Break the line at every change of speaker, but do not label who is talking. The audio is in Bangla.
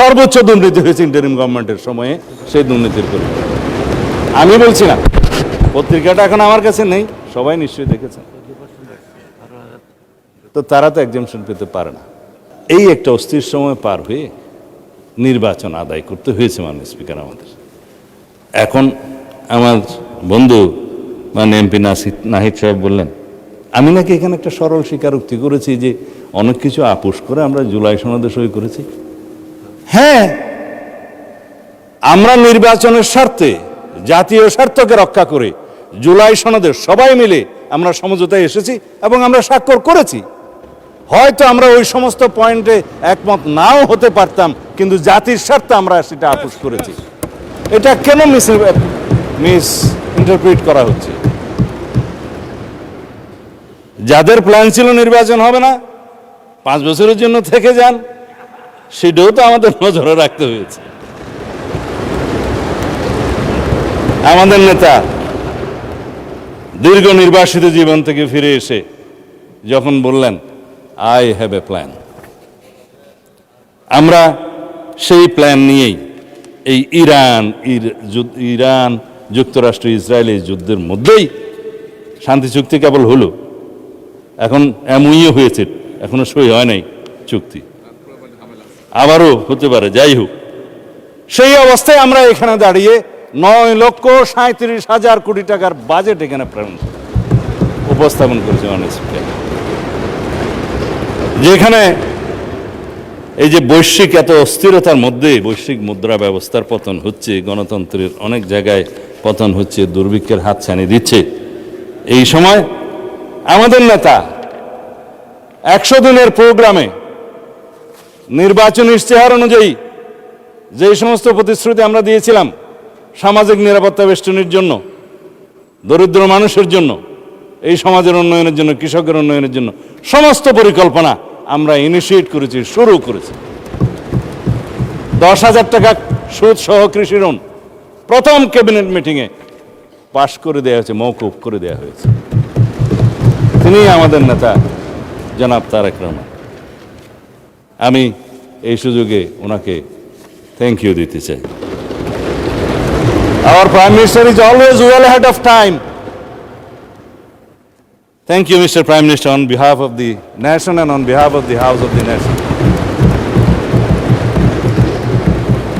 সর্বোচ্চ দুর্নীতি হয়েছে ইন্টারিম গভর্নমেন্টের সময়ে, সেই দুর্নীতির পরিমাণ আমি বলছি না। পত্রিকাটা এখন আমার কাছে নেই, সবাই নিশ্চয়ই দেখেছেন। তো তারা তো এক্সামশন পেতে পারে না। এই একটা অস্থির সময় পার হয়ে নির্বাচন আদায় করতে হয়েছে মাননীয় স্পিকার আমাদের। এখন আমার বন্ধু মানে এমপি নাহিদ সাহেব বললেন আমি নাকি এখানে একটা সরল স্বীকারোক্তি করেছি যে অনেক কিছু আপোষ করে আমরা জুলাই সনদে সই করেছি। হ্যাঁ, আমরা নির্বাচনের স্বার্থে, জাতীয় স্বার্থকে রক্ষা করে জুলাই সনদে সবাই মিলে আমরা সমঝোতায় এসেছি এবং আমরা স্বাক্ষর করেছি। হয়তো আমরা ওই সমস্ত পয়েন্টে একমত নাও হতে পারতাম, কিন্তু জাতির স্বার্থে আমরা সেটা আপোষ করেছি। এটা কেন মিস ইন্টারপ্রিট করা হচ্ছে? যাদের প্ল্যান ছিল নির্বাচন হবে না, 5 বছরের জন্য থেকে যান, সেটাও তো আমাদের নজরে রাখতে হয়েছে। আমাদের নেতা দীর্ঘ নির্বাসিত জীবন থেকে ফিরে এসে যখন বললেন আই হ্যাভ এ প্ল্যান, আমরা সেই প্ল্যান নিয়েই এই ইরান যুক্তরাষ্ট্র ইসরায়েল এই যুদ্ধের মধ্যেই শান্তি চুক্তি কেবল হলো, এখন এমওইও হয়েছে, এখনো সই হয় নাই চুক্তি, আবারও হতে পারে। যাই হোক, সেই অবস্থায় আমরা এখানে দাঁড়িয়ে 9,37,000 কোটি টাকার বাজেট এখানে উপস্থাপন করেছে মাননীয় স্পিকার, যেখানে এই যে বৈশ্বিক এত অস্থিরতার মধ্যে বৈশ্বিক মুদ্রা ব্যবস্থার পতন হচ্ছে, গণতন্ত্রের অনেক জায়গায় পতন হচ্ছে, দুর্ভিক্ষের হাতছানি দিচ্ছে, এই সময় আমাদের নেতা 100 দিনের প্রোগ্রামে নির্বাচনী ইশতেহার অনুযায়ী যে সমস্ত প্রতিশ্রুতি আমরা দিয়েছিলাম সামাজিক নিরাপত্তা বেষ্টনীর জন্য, দরিদ্র মানুষের জন্য, এই সমাজের উন্নয়নের জন্য, কৃষকের উন্নয়নের জন্য সমস্ত পরিকল্পনা আমরা ইনিশিয়েট করেছি, শুরু করেছি। 10,000 টাকা সুদ সহ কৃষি ঋণ প্রথম ক্যাবিনেট মিটিংয়ে পাশ করে দেওয়া হয়েছে, মওকুফ করে দেওয়া হয়েছে। তিনি আমাদের নেতা জনাব তারেক রহমান। আমি এই সুযোগে ওনাকে থ্যাংক ইউ দিতে চাই। Our Prime Minister is always well ahead of time. Thank you, Mr. Prime Minister, on behalf of the nation and on behalf of the House of the Nation.